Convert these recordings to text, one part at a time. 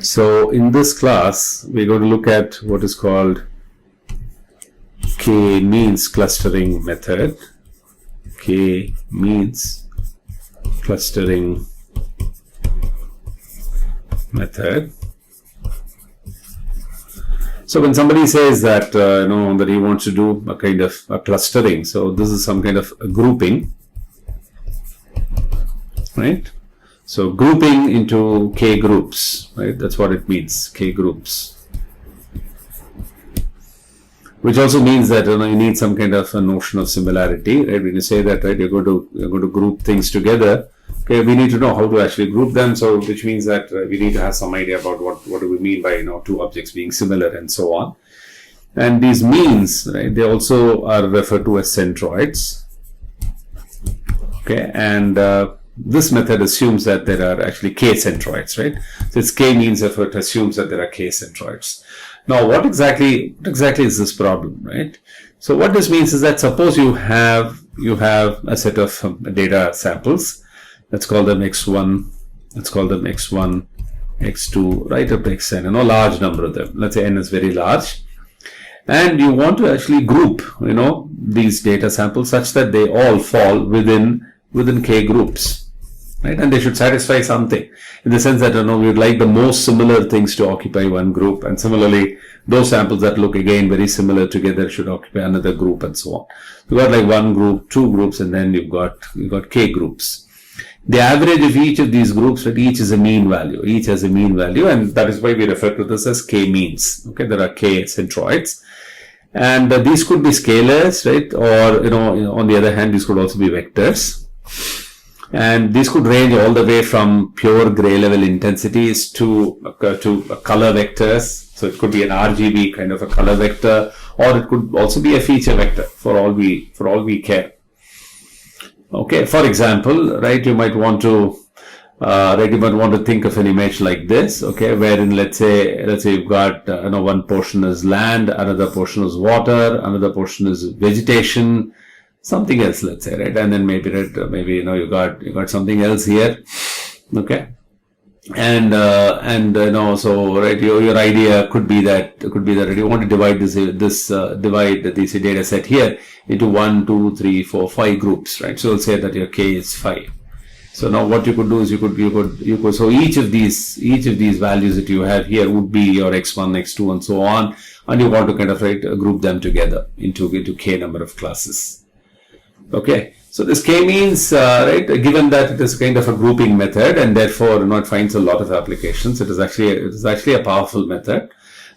So in this class, we're going to look at what is called k-means clustering method. K-means clustering method. So when somebody says that that he wants to do a kind of a clustering, so this is some kind of a grouping, right? So grouping into k groups, right? That's what it means, k groups. Which also means that you need some kind of a notion of similarity, right? When you say that, right, you're going to group things together. Okay, we need to know how to actually group them. So which means that we need to have some idea about what do we mean by two objects being similar and so on. And these means, right, they also are referred to as centroids. Okay, and this method assumes that there are actually k centroids, right? So its k-means effort assumes that there are k centroids. Now, what exactly is this problem, right? So what this means is that suppose you have a set of data samples. Let's call them x1. Let's call them x1, x2, right up to xn. Large number of them. Let's say n is very large, and you want to actually group, these data samples such that they all fall within k groups, right? And they should satisfy something in the sense that we would like the most similar things to occupy one group, and similarly those samples that look again very similar together should occupy another group, and so on. You've got like one group, two groups, and then you've got k groups. The average of each of these groups, right, each is a mean value. Each has a mean value, and that is why we refer to this as k-means. Okay, there are k centroids, and these could be scalars, right? Or on the other hand, these could also be vectors, and these could range all the way from pure gray level intensities to color vectors. So it could be an RGB kind of a color vector, or it could also be a feature vector for all we care. Okay, for example, right, you might want to think of an image like this, okay, wherein let's say you've got one portion is land, another portion is water, another portion is vegetation, something else, let's say, right, and then maybe you got something else here, okay, and so right, your idea could be that you want to divide this data set here into 1, 2, 3, 4, 5 groups, right? So let's say that your k is 5. So now what you could do is you could so each of these values that you have here would be your x1, x2, and so on, and you want to kind of group them together into k number of classes. Okay. So this k-means, given that it is kind of a grouping method, and therefore it finds a lot of applications. It is actually a powerful method,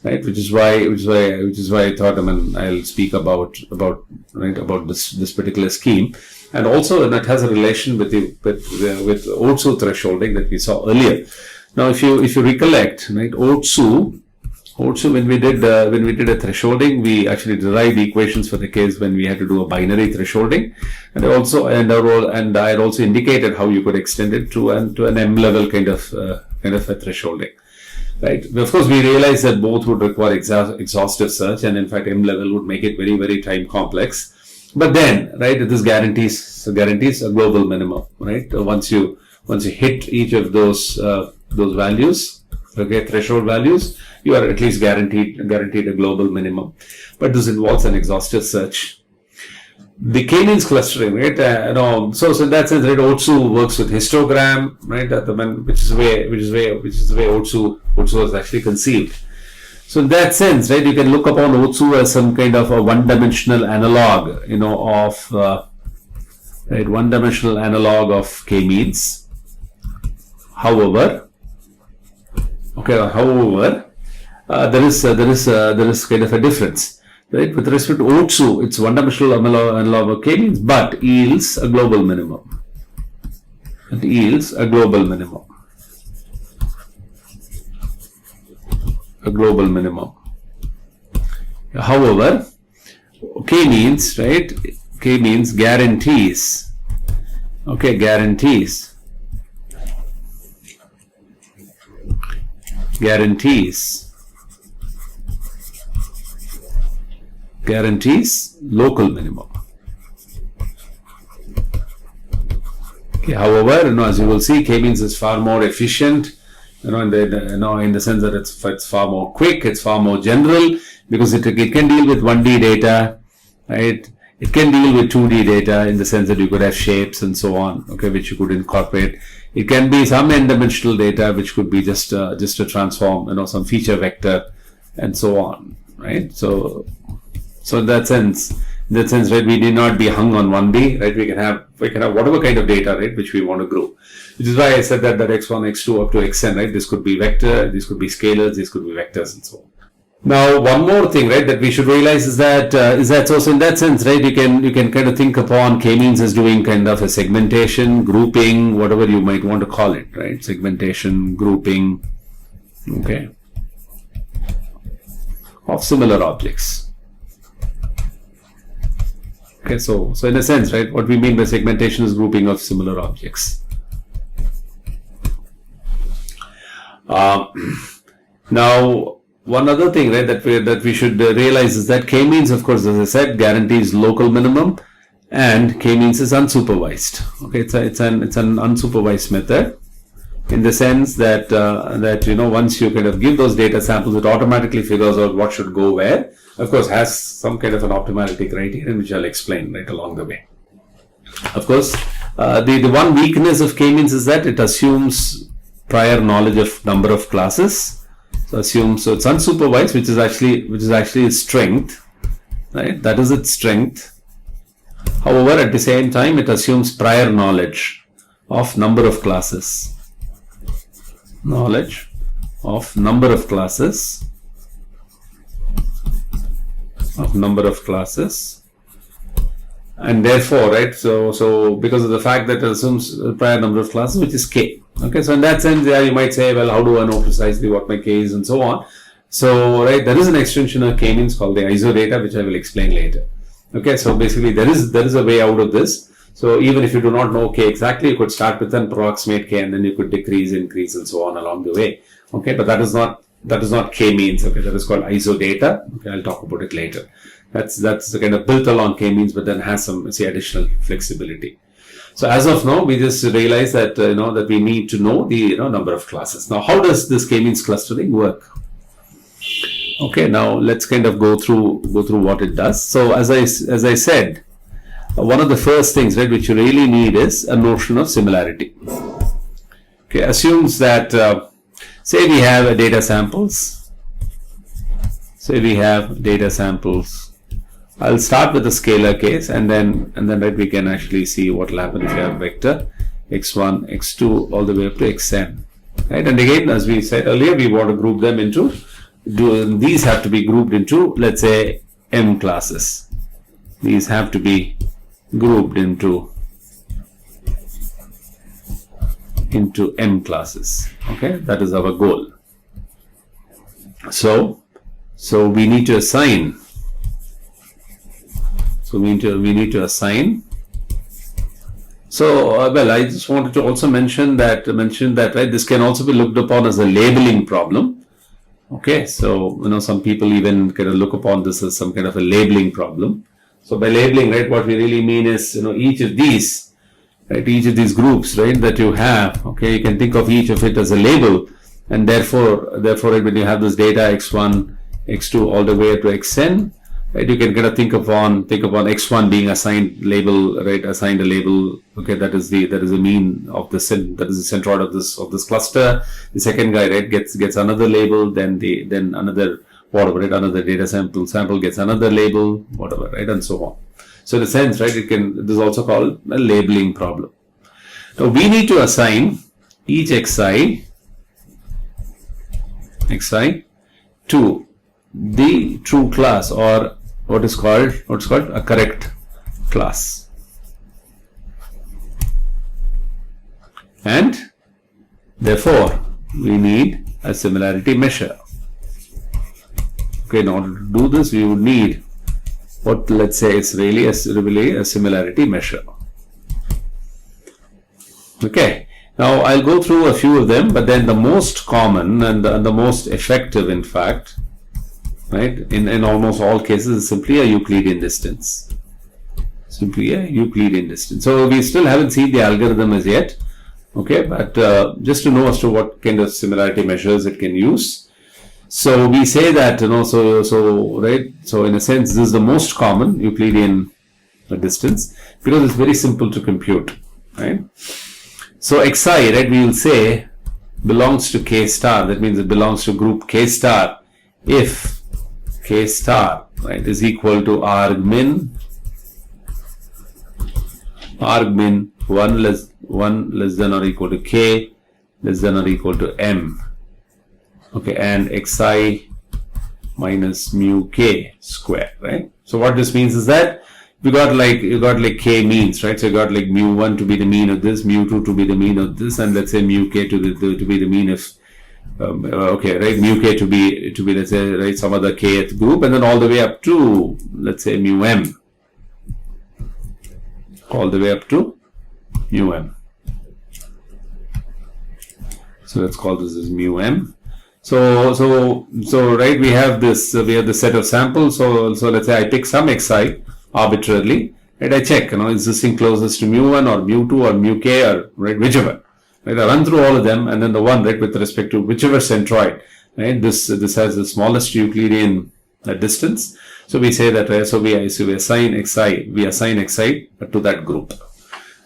right? Which is why I thought I'll speak about this particular scheme, and also it has a relation with Otsu thresholding that we saw earlier. Now, if you recollect, right, Otsu, when we did a thresholding, we actually derived equations for the case when we had to do a binary thresholding, and I had also indicated how you could extend it to an M level kind of a thresholding, right? Of course, we realized that both would require exhaustive search, and in fact, M level would make it very, very time complex. But then, right, this guarantees a global minimum, right? Once you hit each of those values, okay, threshold values, you are at least guaranteed a global minimum. But this involves an exhaustive search. The k-means clustering, right? So in that sense, right, Otsu works with histogram, right? Which is the way Otsu was actually conceived. So in that sense, right, you can look upon Otsu as some kind of a one-dimensional analog, one-dimensional analog of k-means. However, there is kind of a difference, right? With respect to Otsu, it's one-dimensional analog of k-means, but yields a global minimum. It yields a global minimum. However, k-means, right? K-means guarantees. Okay, guarantees local minimum. Okay, however, as you will see, k-means is far more efficient in the sense that it's far more quick, it's far more general, because it can deal with 1D data, right? It can deal with 2D data in the sense that you could have shapes and so on, okay, which you could incorporate. It can be some n-dimensional data, which could be just a transform, some feature vector, and so on, right? So in that sense, right, we need not be hung on 1D, right? We can have whatever kind of data, right, which we want to group. Which is why I said that x1, x2 up to xn, right? This could be vector, these could be scalars, these could be vectors, and so on. Now, one more thing, right, that we should realize is that so in that sense, right, you can kind of think upon k-means as doing kind of a segmentation, grouping, whatever you might want to call it, right? Segmentation, grouping, okay, of similar objects. Okay, so in a sense, right, what we mean by segmentation is grouping of similar objects. Now, one other thing, right, that we should realize is that k-means, of course, as I said, guarantees local minimum, and k-means is unsupervised. Okay, it's an unsupervised method, in the sense that once you kind of give those data samples, it automatically figures out what should go where. Of course, has some kind of an optimality criterion, which I'll explain right along the way. Of course, the one weakness of k-means is that it assumes prior knowledge of number of classes. So it's unsupervised, which is actually its strength, right? That is its strength. However, at the same time, it assumes prior knowledge of number of classes. Knowledge of number of classes. And therefore, right, so because of the fact that it assumes a prior number of classes, which is k. Okay, so in that sense, you might say, well, how do I know precisely what my k is, and so on. So, right, there is an extension of k-means called the ISO data, which I will explain later. Okay, so basically there is a way out of this. So even if you do not know k exactly, you could start with an approximate k, and then you could decrease, increase, and so on along the way. Okay, but that is not k-means. Okay, that is called ISO data. Okay, I'll talk about it later. That's the kind of built along k-means, but then has some, say, additional flexibility. So as of now, we just realize that that we need to know the number of classes. Now, how does this k-means clustering work? Okay, now let's kind of go through what it does. So as I said, one of the first things, right, which you really need is a notion of similarity. Okay, assumes that say we have data samples. I'll start with the scalar case, and then right, we can actually see what will happen if you have vector x1, x2 all the way up to xn. Right, and again, as we said earlier, we want to group them into. These have to be grouped into, let's say, m classes. These have to be grouped into m classes. Okay, that is our goal. So we need to assign. So we need to assign. So well, I just wanted to also mention that right, this can also be looked upon as a labeling problem. Okay, so some people even kind of look upon this as some kind of a labeling problem. So by labeling, right, what we really mean is each of these groups, right, that you have. Okay, you can think of each of it as a label, and therefore when you have this data x1, x2 all the way up to xn. Right, you can kind of think upon x1 being assigned a label. Okay, that is the mean of the centroid of this cluster. The second guy, right, gets another label. Then another whatever, right, another data sample gets another label, whatever, right, and so on. So in a sense, right, this is also called a labeling problem. Now we need to assign each xi to the true class, or what's called a correct class, and therefore we need a similarity measure. Okay, in order to do this, we would need what, let's say, it's really a similarity measure. Okay, now I'll go through a few of them, but then the most common and the most effective, in fact, right, in almost all cases, is simply a Euclidean distance. So we still haven't seen the algorithm as yet. Okay, but just to know as to what kind of similarity measures it can use. So we say that, so in a sense, this is the most common Euclidean distance because it's very simple to compute, right? So xi, right, we will say belongs to k star. That means it belongs to group k star if k star, right, is equal to argmin 1 less than or equal to k less than or equal to m. Okay, and xi minus mu k square, right? So what this means is that you got like k means, right? So you got like mu1 to be the mean of this, mu2 to be the mean of this, and let's say mu k to be the mean of okay, right, mu k to be let's say, right, some other kth group, and then all the way up to, let's say, mu m, all the way up to mu m. So let's call this as mu m. So right, we have this set of samples. So let's say I pick some xi arbitrarily, right? I check, is this thing closest to mu1 or mu2 or mu k, or right, whichever. Right, I run through all of them, and then the one, right, with respect to whichever centroid, right, this has the smallest Euclidean distance. So we say that, right, so we assign xi to that group,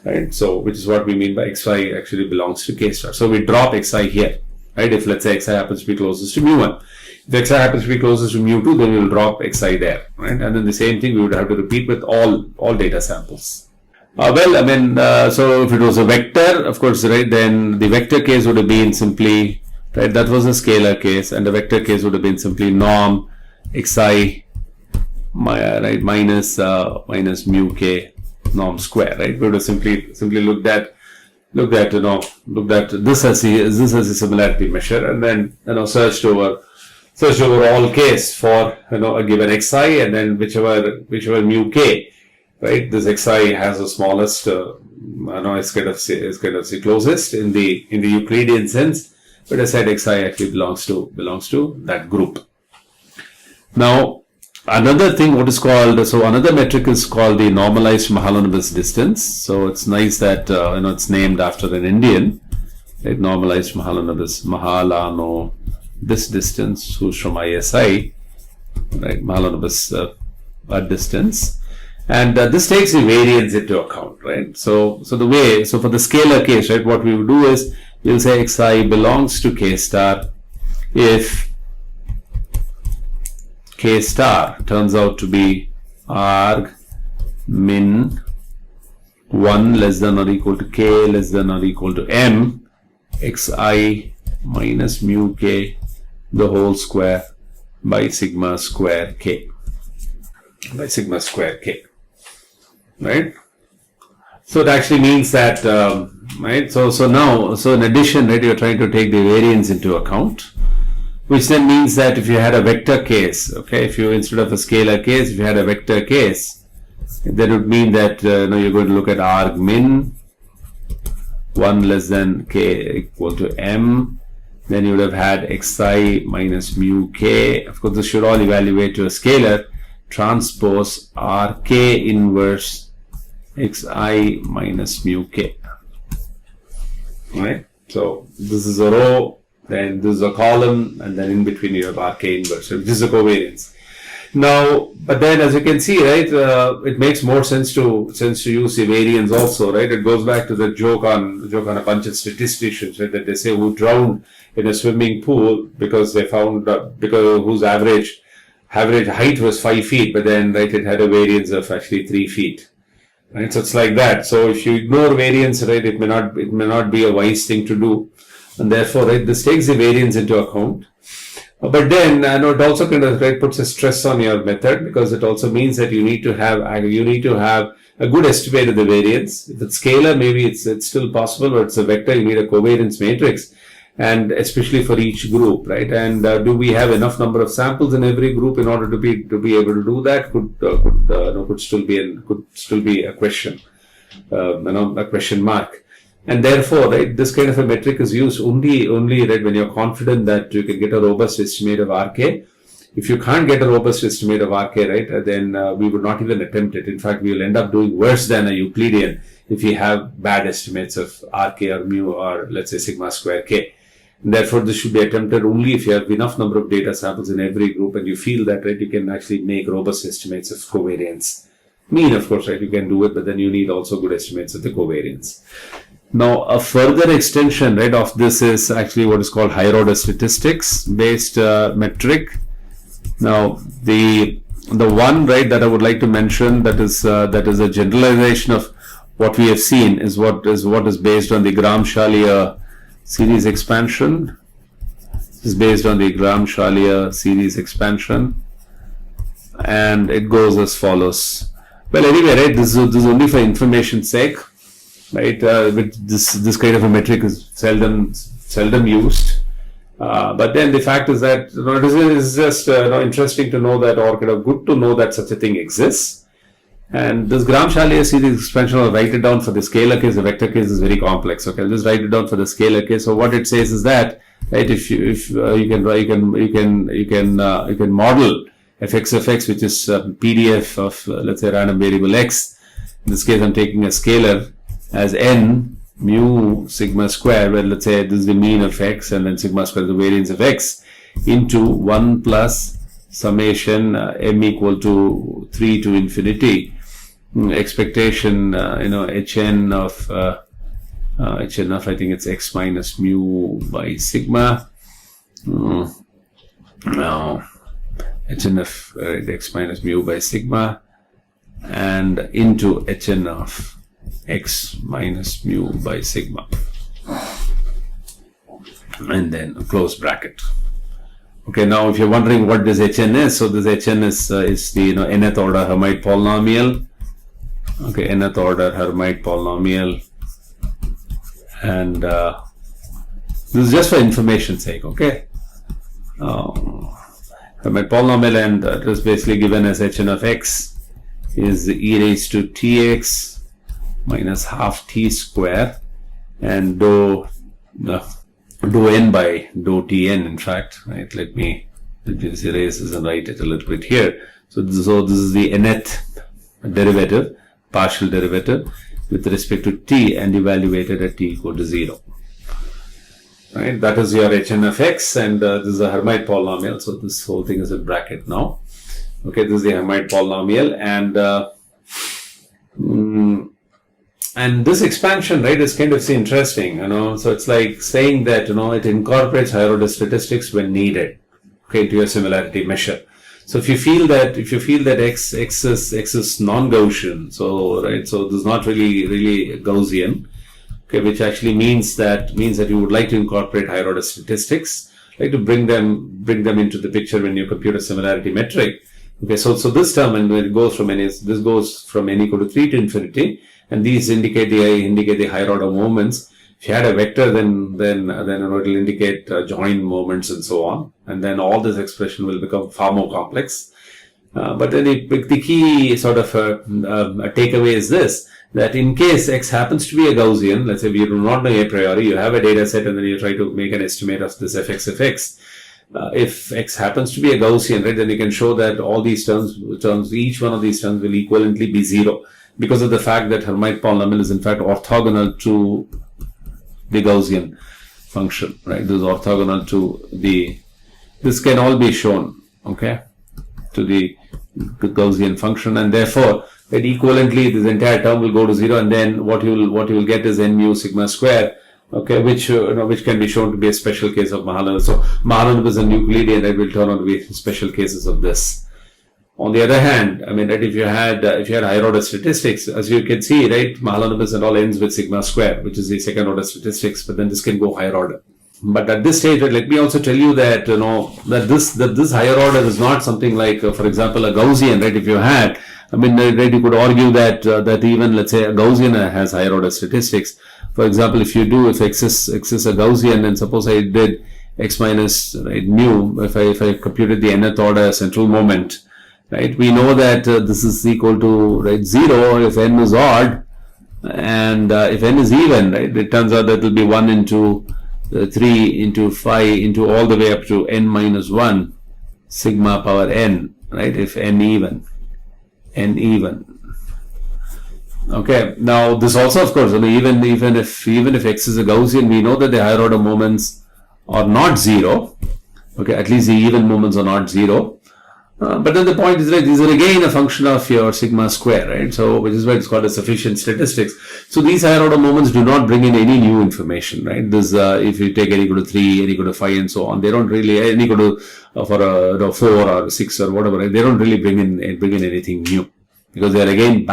right? So which is what we mean by xi actually belongs to k star. So we drop xi here, right? If let's say xi happens to be closest to mu1, if xi happens to be closest to mu2, then we will drop xi there, right? And then the same thing we would have to repeat with all data samples. So if it was a vector, of course, right, then the vector case would have been simply, right, that was a scalar case, and the vector case would have been simply norm xi, right, minus mu k norm square, right? We would have simply looked at this as a similarity measure, and then searched over all case for a given xi, and then whichever mu k, right, this xi has the smallest, is kind of the closest in the Euclidean sense, but I said xi actually belongs to that group. Now, another thing, another metric is called the normalized Mahalanobis distance. So it's nice that it's named after an Indian, right? Normalized Mahalanobis, this distance, who's from ISI, right? Mahalanobis distance. And this takes the variance into account, right? So for the scalar case, right, what we will do is we'll say xi belongs to k star if k star turns out to be arg min 1 less than or equal to k less than or equal to m xi minus mu k the whole square by sigma square k. Right? So it actually means that, right? So in addition, right, you're trying to take the variance into account, which then means that if you had a vector case, okay, if you, instead of a scalar case, if you had a vector case, that would mean that you're going to look at arg min 1 less than k equal to m. Then you would have had xi minus mu k. Of course, this should all evaluate to a scalar transpose rk inverse xi minus mu k. Right? So this is a row, then this is a column, and then in between you have rk inverse. This is a covariance. Now, but then as you can see, right, it makes more sense to use the variance also, right? It goes back to the joke on a bunch of statisticians, right, that they say who drowned in a swimming pool because they found because whose average height was 5 feet, but then, right, it had a variance of actually 3 feet. Right, so it's like that. So if you ignore variance, right, it may not be a wise thing to do, and therefore, right, this takes the variance into account. But then, it also kind of, right, puts a stress on your method, because it also means that you need to have a good estimate of the variance. If it's scalar, maybe it's still possible, but it's a vector, you need a covariance matrix, and especially for each group, right? And do we have enough number of samples in every group in order to be able to do that? Could still be a question, a question mark. And therefore, right, this kind of a metric is used only, right, when you're confident that you can get a robust estimate of RK. If you can't get a robust estimate of RK, right, then we would not even attempt it. In fact, we will end up doing worse than a Euclidean if we have bad estimates of RK or mu or let's say sigma square K. And therefore, this should be attempted only if you have enough number of data samples in every group and you feel that, right, you can actually make robust estimates of covariance. Mean, of course, right, you can do it, but then you need also good estimates of the covariance. Now, a further extension, right, of this is actually what is called higher order statistics based metric. Now, the one, right, that I would like to mention that is a generalization of what we have seen is what is based on the Gram-Shalya series expansion. This is based on the Gram-Shalya series expansion, and it goes as follows. Well, anyway, right, this is only for information's sake, right? This kind of a metric is seldom used. But then the fact is that it is just interesting to know that, or kind of good to know that such a thing exists. And this Gram-Shalya series expansion, I'll write it down for the scalar case. The vector case is very complex. Okay, I'll just write it down for the scalar case. So what it says is that, right, if you can model fx of x, which is PDF of let's say random variable x. In this case, I'm taking a scalar as n mu sigma square, where let's say this is the mean of x and then sigma square is the variance of x, into 1 plus summation m equal to 3 to infinity expectation hn of I think it's x minus mu by sigma. Now hn of x minus mu by sigma and into hn of x minus mu by sigma, and then a close bracket. Okay, now if you're wondering what this hn is, so this hn is the nth order Hermite polynomial. Okay, nth order Hermite polynomial, and this is just for information's sake. Okay, Hermite polynomial, and it is basically given as hn of x is e raised to tx minus half t square, and dou n by dou tn, in fact, right? Let me just erase this and write it a little bit here. So this is the nth derivative, partial derivative with respect to t, and evaluated at t equal to 0. Right? That is your hn of x, and this is a Hermite polynomial. So this whole thing is in bracket now. Okay, this is the Hermite polynomial, and this expansion, right, is kind of interesting, so it's like saying that, it incorporates higher order statistics when needed, okay, to your similarity measure. So if you feel that x is non-Gaussian, so this is not really Gaussian, okay, which actually means that you would like to incorporate higher order statistics, like to bring them into the picture when you compute a similarity metric. Okay, so this term, and when it goes from this goes from n equal to 3 to infinity, and these indicate the higher order moments. If you had a vector, then it will indicate joint moments and so on, and then all this expression will become far more complex. But then the key sort of takeaway is this: that in case x happens to be a Gaussian, let's say we do not know a priori, you have a data set and then you try to make an estimate of this fx of x. If x happens to be a Gaussian, right, then you can show that all these terms, each one of these terms will equivalently be 0, because of the fact that Hermite polynomial is in fact orthogonal to the Gaussian function, right? This is orthogonal to this can all be shown, okay, to the Gaussian function, and therefore that equivalently this entire term will go to 0, and then what you will get is n mu sigma square, okay, which can be shown to be a special case of Mahalanobis. So Mahalanobis and Euclidean, that will turn out to be special cases of this. On the other hand, I mean, that if you had higher order statistics, as you can see, right, Mahalanobis and all ends with sigma square, which is the second order statistics, but then this can go higher order. But at this stage, let me also tell you that that this higher order is not something like, for example, a Gaussian, right? If you had, I mean, right, you could argue that even, let's say, a Gaussian has higher order statistics. For example, if x is a Gaussian, and suppose I did x minus, right, mu, if I computed the nth order central moment, right, we know that this is equal to, right, 0 if n is odd, and if n is even, right, it turns out that it will be 1 into 3 into 5 into all the way up to n minus 1. sigma power n, right? If n even. Okay, now this also, of course, even if x is a Gaussian, we know that the higher order moments are not zero. Okay, at least the even moments are not zero. But then the point is, right, these are again a function of your sigma square, right? So, which is why it's called a sufficient statistics. So, these higher order moments do not bring in any new information, right? This, if you take n equal to 3, n equal to 5 and so on, they don't really, n equal to, for a 4 or 6 or whatever, right? They don't really bring in anything new. Because they are again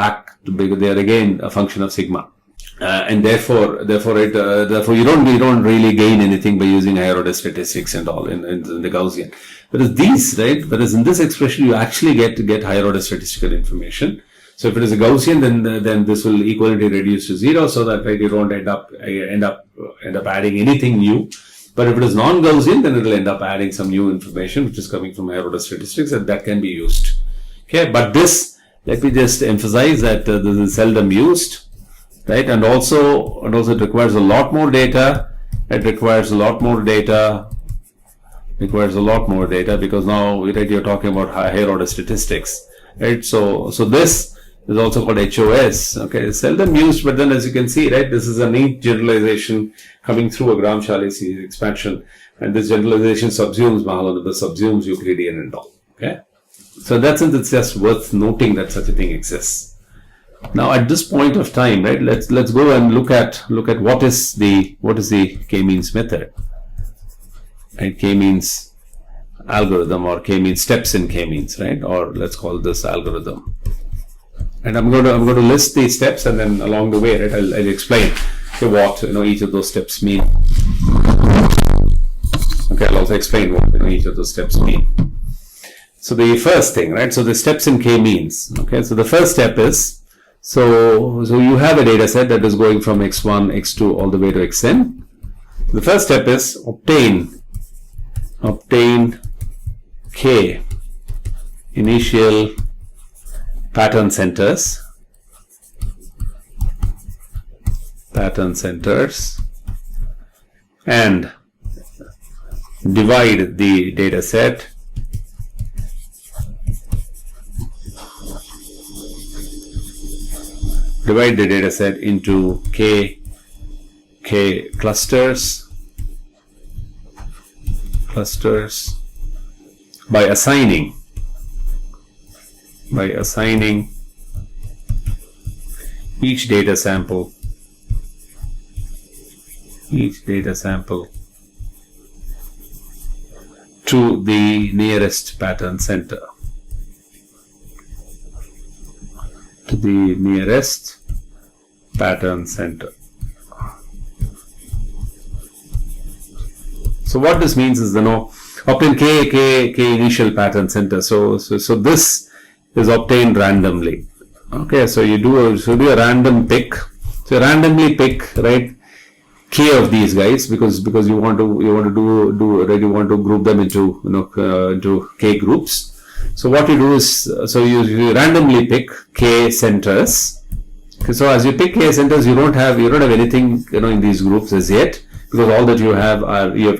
they are again a function of sigma. And therefore you don't really gain anything by using higher order statistics and all in the Gaussian. Whereas in this expression you actually get higher order statistical information. So if it is a Gaussian, then this will equality reduce to 0, so that, right, you don't end up adding anything new. But if it is non-Gaussian, then it will end up adding some new information which is coming from higher order statistics, and that can be used. Okay, but this, let me just emphasize that this is seldom used, right? And also it requires a lot more data. It requires a lot more data. Because now, right, you're talking about higher order statistics, right? So this is also called HOS. Okay, it's seldom used, but then as you can see, right, this is a neat generalization coming through a Gram-Charlet series expansion, and this generalization subsumes Mahalanobis, subsumes Euclidean and all. Okay. So in that sense, it's just worth noting that such a thing exists. Now, at this point of time, right, let's go and look at what is the k-means method, right? K-means algorithm, or k-means steps in k-means, right? Or let's call this algorithm. And I'm going to list these steps, and then along the way, right, I'll explain what each of those steps mean. Okay, I'll also explain what each of those steps mean. So the first thing, right? So the steps in k-means. Okay, so the first step is, so you have a data set that is going from x1, x2 all the way to xn. The first step is obtain k initial pattern centers and divide the data set into k clusters by assigning each data sample to the nearest pattern center. So what this means is, obtain k initial pattern center. So this is obtained randomly. Okay, so you do a random pick. So randomly pick, right, k of these guys, because you want to group them into k groups. So what you do is, so you randomly pick k centers. Okay, so as you pick k centers, you don't have anything in these groups as yet, because all that you have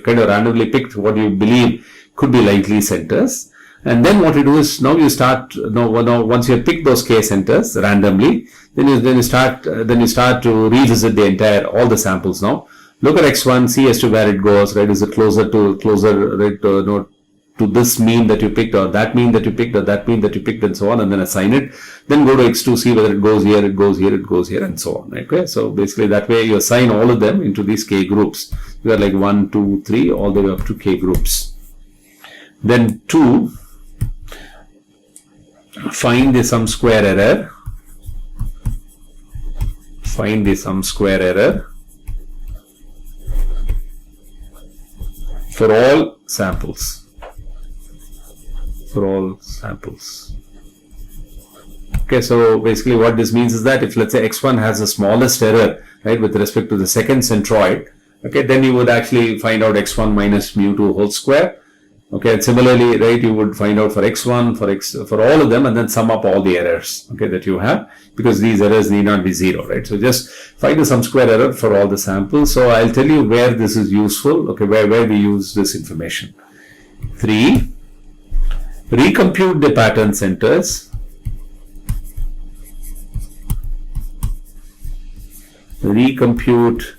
kind of randomly picked what you believe could be likely centers. And then what you do is, now you start, once you have picked those k centers randomly, then you start to revisit all the samples now. Look at x1, see as to where it goes, right? Is it closer, right, to this mean that you picked, or that mean that you picked, or that mean that you picked, and so on, and then assign it. Then go to x2, see whether it goes here, it goes here, it goes here, and so on. Right? Okay? So basically that way you assign all of them into these k groups. You are like 1, 2, 3, all the way up to k groups. Then 2, find the sum square error. For all samples. Okay, so basically what this means is that if, let's say, x1 has the smallest error, right, with respect to the second centroid, okay, then you would actually find out x1 minus mu2 whole square. Okay, and similarly, right, you would find out for x1, for all of them, and then sum up all the errors, okay, that you have, because these errors need not be 0, right? So just find the sum square error for all the samples. So I'll tell you where this is useful, okay, where we use this information. 3, recompute the pattern centers, recompute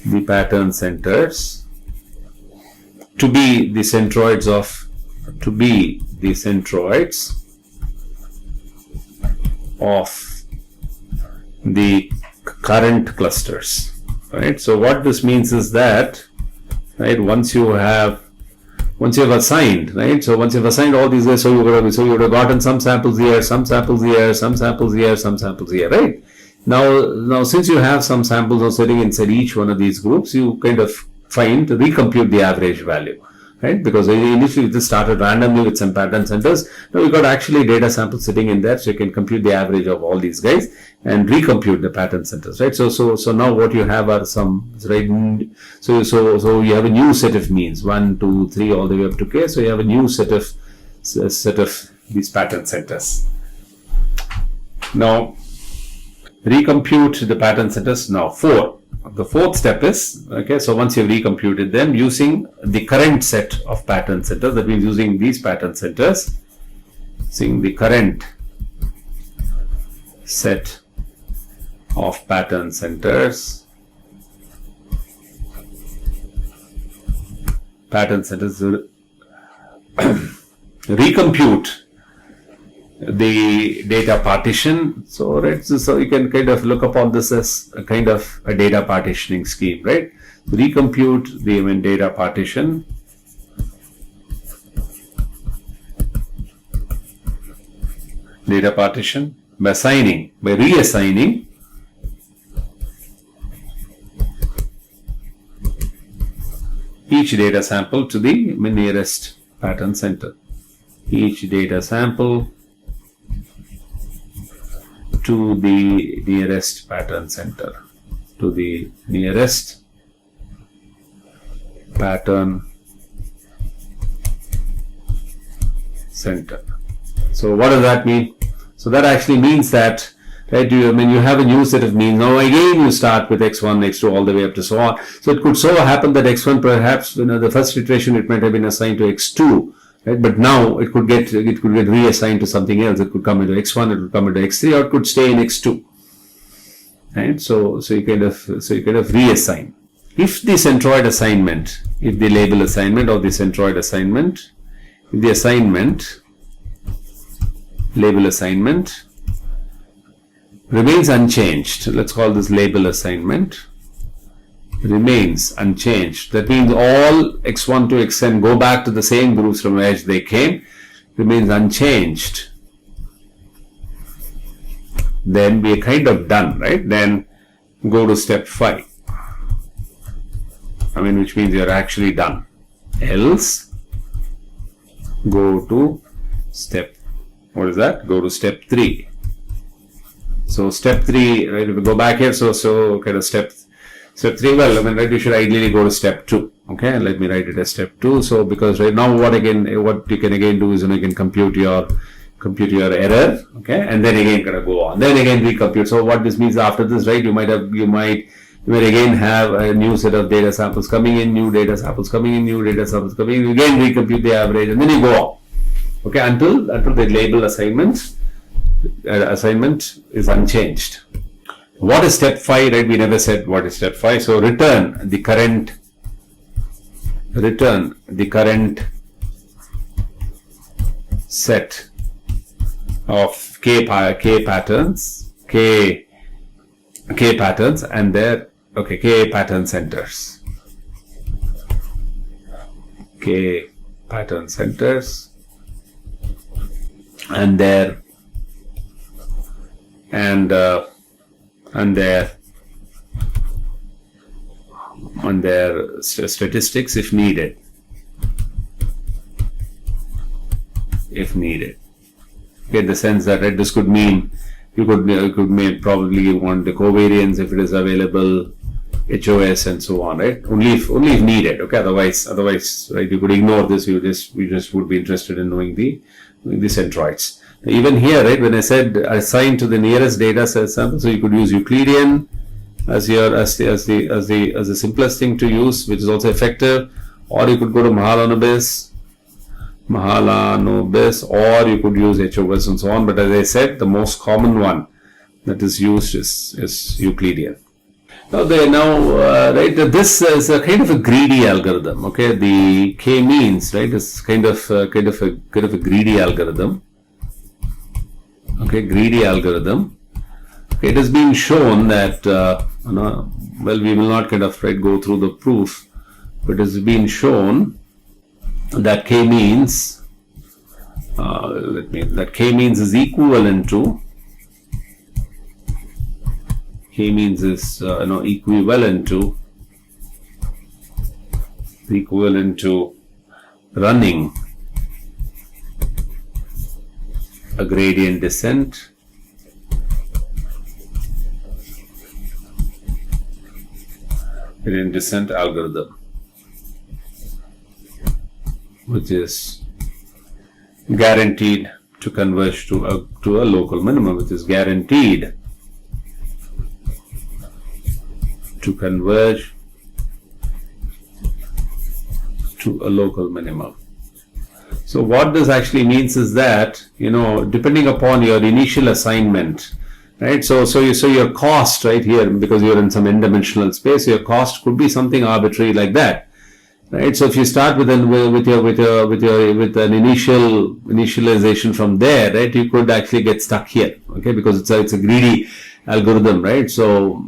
the pattern centers to be the centroids of the current clusters, right? So what this means is that, right, once you have assigned, right, so once you've assigned all these guys, so you would have gotten some samples here, some samples here, some samples here, some samples here, right? Now since you have some samples now sitting inside each one of these groups, you kind of recompute the average value, right? Because initially this started randomly with some pattern centers. Now we got actually data samples sitting in there, so you can compute the average of all these guys and recompute the pattern centers, right? So now what you have are some, right? So you have a new set of means, 1, 2, 3, all the way up to k. So you have a new set of these pattern centers. Now recompute the pattern centers. Now the fourth step is, okay, so once you've recomputed them using the current set of pattern centers, that means using these pattern centers, using the current set of pattern centers, recompute the data partition. So, right, so you can kind of look upon this as a kind of a data partitioning scheme, right? Recompute the data partition, by reassigning each data sample to the nearest pattern center. Each data sample to the nearest pattern center, to the nearest pattern center. So what does that mean? So that actually means that, right, you have a new set of means. Now again you start with x1, x2, all the way up to so on. So it could so happen that x1 perhaps, the first iteration it might have been assigned to x2. Right? But now it could get reassigned to something else. It could come into x1, it could come into x3, or it could stay in x2. Right? So you kind of reassign. If the centroid assignment, if the label assignment or the centroid assignment, if the assignment, label assignment remains unchanged, let's call this label assignment, remains unchanged. That means all x1 to xn go back to the same groups from which they came, remains unchanged. Then we are kind of done, right? Then go to step 5. Which means you are actually done. Else, go to step, what is that? Go to step 3. So step 3, right? If we go back here, so kind of step 3, well, right, you should ideally go to step 2. Okay, and let me write it as step 2. So because right now what you can again do is, you can compute your error, okay, and then again kind of go on, then again recompute. So what this means after this, right, you might again have a new set of data samples coming in, new data samples coming in, new data samples coming in, again recompute the average, and then you go on, okay, until the label assignment is unchanged. What is step 5, right? We never said what is step 5. So return the current set of k patterns and their k pattern centers. K pattern centers and their statistics if needed. Get the sense that, right, this could mean you could probably want the covariance if it is available, HOS and so on, right? Only if needed. Okay, otherwise, right, you could ignore this. We just would be interested in knowing the centroids. Even here, right, when I said assign to the nearest data set sample, so you could use Euclidean as the simplest thing to use, which is also effective, or you could go to Mahalanobis, Mahalanobis, or you could use HOS and so on. But as I said, the most common one that is used is Euclidean. Right, this is a kind of a greedy algorithm. Okay, the k-means, right, is kind of a greedy algorithm. Okay, greedy algorithm. Okay, it has been shown that well, we will not kind of go through the proof, but it has been shown that k-means that k-means is equivalent to equivalent to running a gradient descent algorithm, which is guaranteed to converge to a local minimum, which is guaranteed to converge to a local minimum. So what this actually means is that, depending upon your initial assignment, right? So your cost right here, because you're in some n-dimensional space, your cost could be something arbitrary like that, right? So if you start with an initialization from there, right, you could actually get stuck here, okay, because it's a greedy algorithm, right? So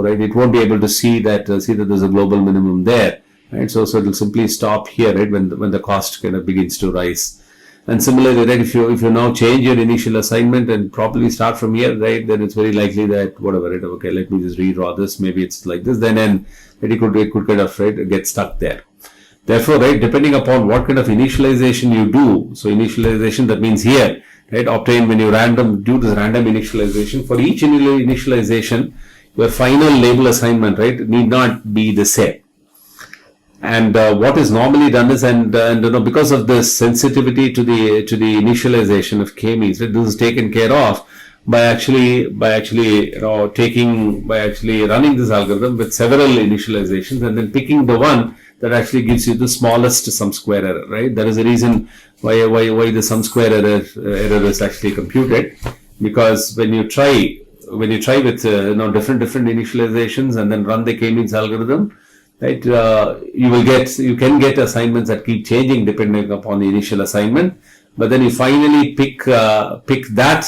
right, it won't be able to see that there's a global minimum there, right? So it will simply stop here, right, when the cost kind of begins to rise. And similarly, right, if you now change your initial assignment and properly start from here, right, then it's very likely that whatever, right, okay, let me just redraw this, maybe it's like this, then it could kind of, right, get stuck there. Therefore, right, depending upon what kind of initialization you do, so initialization, that means here, right, obtain when you do this random initialization, for each initialization, your final label assignment, right, need not be the same. And what is normally done is, because of this sensitivity to the initialization of k-means, right, this is taken care of by actually running this algorithm with several initializations and then picking the one that actually gives you the smallest sum square error, right? That is the reason why the sum square error is actually computed, because when you try with different initializations and then run the k-means algorithm, right, you can get assignments that keep changing depending upon the initial assignment, but then you finally pick that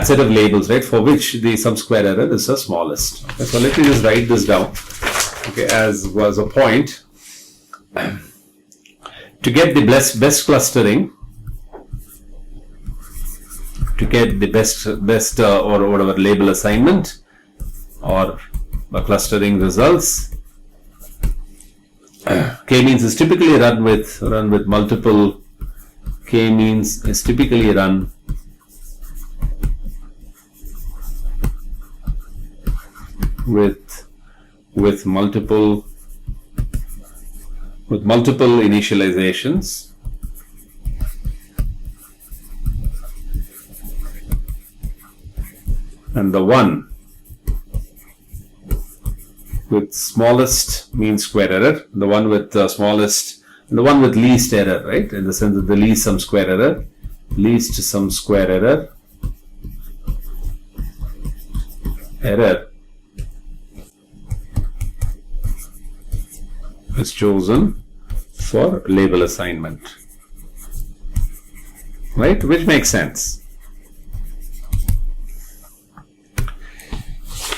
set of labels, right, for which the sum square error is the smallest. Okay, so let me just write this down, okay, as was a point. To get the best clustering, to get the best or whatever label assignment or clustering results, k-means is typically run with multiple k-means is typically run with multiple initializations, and the one with smallest mean square error, the one with smallest, and the one with least error, right, in the sense of the least sum square error is chosen for label assignment, right, which makes sense.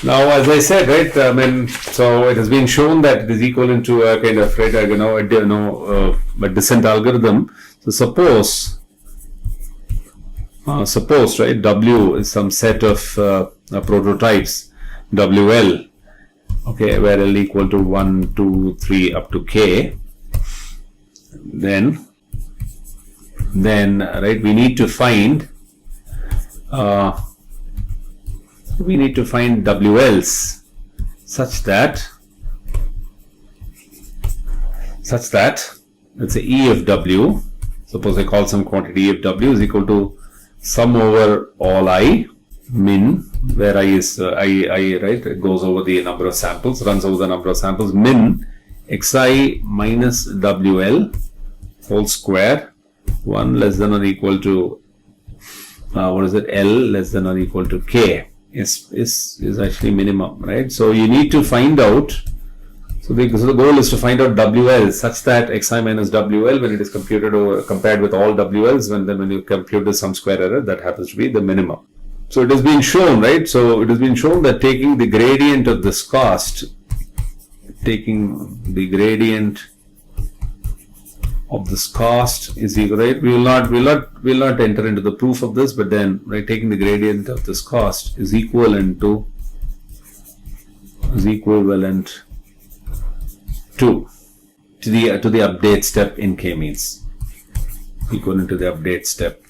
Now, as I said, right, so it has been shown that it is equivalent to a kind of, right, a descent algorithm. So suppose, right, W is some set of prototypes, WL, okay, where L equal to 1, 2, 3 up to K. Then, right, we need to find WLs such that let's say E of W, suppose I call some quantity E of W is equal to sum over all I min, where I is I, right, it goes over the number of samples, runs over the number of samples, min xi minus WL whole square 1 less than or equal to L less than or equal to K is actually minimum, right? So you need to find out, so the goal is to find out WL such that Xi minus WL, when it is computed or compared with all WLs, when you compute the sum square error, that happens to be the minimum. So it has been shown, right? So it has been shown that taking the gradient of this cost, is equal, right? We will not enter into the proof of this, but then, right, taking the gradient of this cost is equivalent to the update step in k-means, equivalent to the update step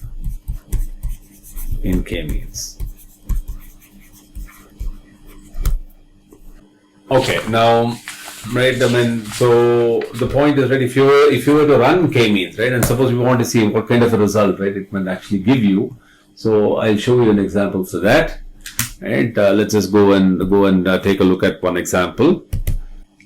in k-means. Okay, now, right, I mean, so the point is, right, if you were to run k-means, right, and suppose we want to see what kind of a result, right, it might actually give you. So I'll show you an example for that. Right, let's just go and take a look at one example.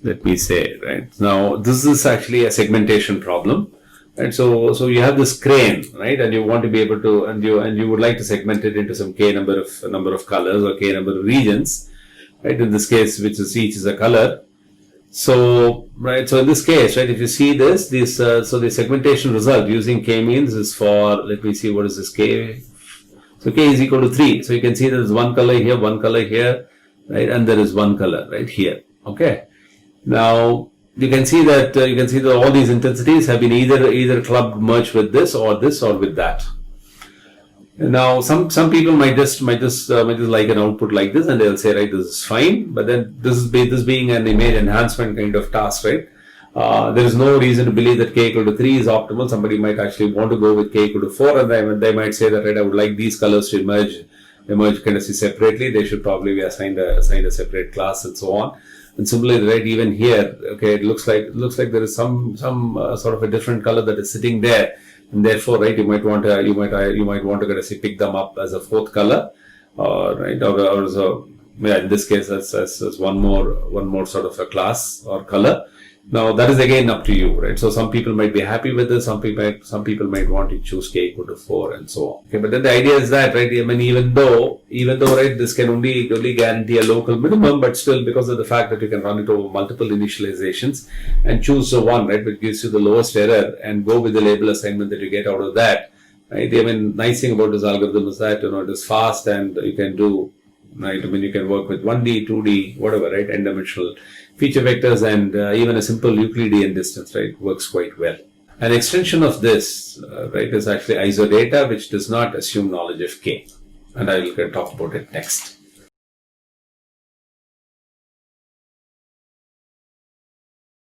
Let me say, right, now this is actually a segmentation problem. Right, so you have this crane, right, and you want to be able to, and you would like to segment it into some k number of colors or k number of regions, right? In this case, which is each is a color. So, right, so in this case, right, if you see this, so the segmentation result using k-means is for, let me see, what is this k? So k is equal to 3. So you can see there is one color here, right, and there is one color right here. Okay. Now you can see that all these intensities have been either clubbed, merged with this or with that. Now some people might just like an output like this, and they'll say, right, this is fine. But then this being an image enhancement kind of task, right? There is no reason to believe that k equal to 3 is optimal. Somebody might actually want to go with k equal to 4, and they might say that, right, I would like these colors to emerge kind of separately. They should probably be assigned a separate class and so on. And similarly, right, even here, okay, it looks like there is some sort of a different color that is sitting there, and therefore, right, you might want to kind of pick them up as a fourth color, right, or so. Yeah, in this case, as one more sort of a class or color. Now that is again up to you, right? So some people might be happy with this, some people might want to choose k equal to 4 and so on. Okay, but then the idea is that, right, I mean, even though right, this can only guarantee a local minimum, but still, because of the fact that you can run it over multiple initializations and choose the one, right, which gives you the lowest error and go with the label assignment that you get out of that, right? I mean, nice thing about this algorithm is that, it is fast and you can do, right, I mean, you can work with 1D, 2D, whatever, right, n-dimensional feature vectors, and even a simple Euclidean distance, right, works quite well. An extension of this, right, is actually isodata, which does not assume knowledge of k, and I will talk about it next.